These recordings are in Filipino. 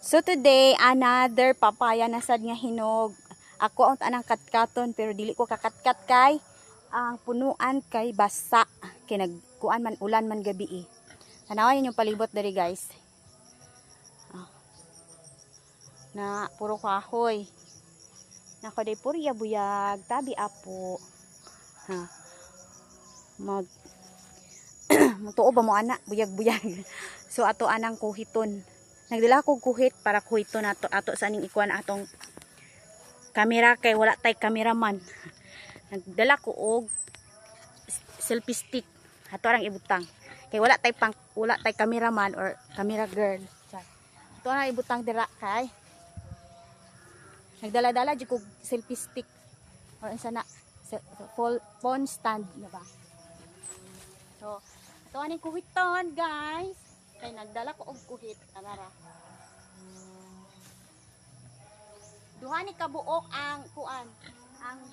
So today, another papaya na sad nga hinog. Ako ang tanang katkaton pero dili ko kakatkat kay ang punuan kay basa. Kay nagkuan man ulan man gabi eh. Tanawan yung palibot diri guys. Na puro kahoy. Nako day purya buyag, tabi apo. Ha. Magtuo ba mo ana buyag-buyag. So ato anang kuhiton. Nagdala ko kuhit para kuhiton nato ato sa ning ikuan atong kamera kay wala tay cameraman. Nagdala ko og selfie stick ato arang ibutang. Kay wala tay cameraman or camera girl. Ato na ibutang dira kay nagdala-dala jud ko selfie stick or unsa na phone stand na ba. So ato ani kuhiton guys. Kay nagdala ko og kuhit anara. Duha ni kabuok ang kuan, ang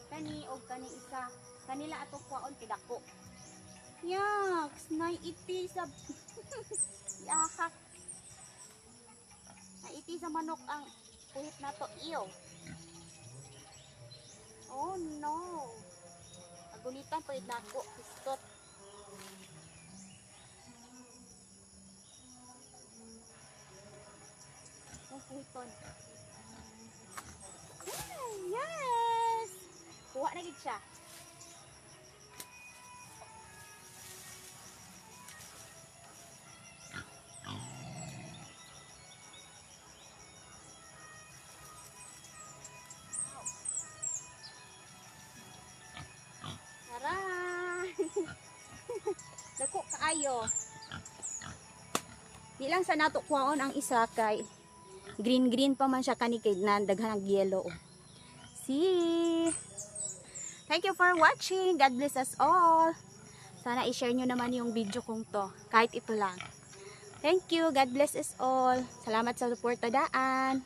kani og kani isa. Kanila ato kuaon kidako. Yaks, naiti sa yahak. Naiti sa manok ang kuhit nato iyo. Oh no. Agunitan pa dako, pistot. Kuhiton. Yes! Kuha na gid siya. Tara! Dako kaayo. Di lang sa nato kuhaon ang isa kay green pa man siya kani kay na daghan ng yellow. See? Thank you for watching. God bless us all. Sana i-share nyo naman yung video kong to. Kahit ito lang. Thank you. God bless us all. Salamat sa suporta daan.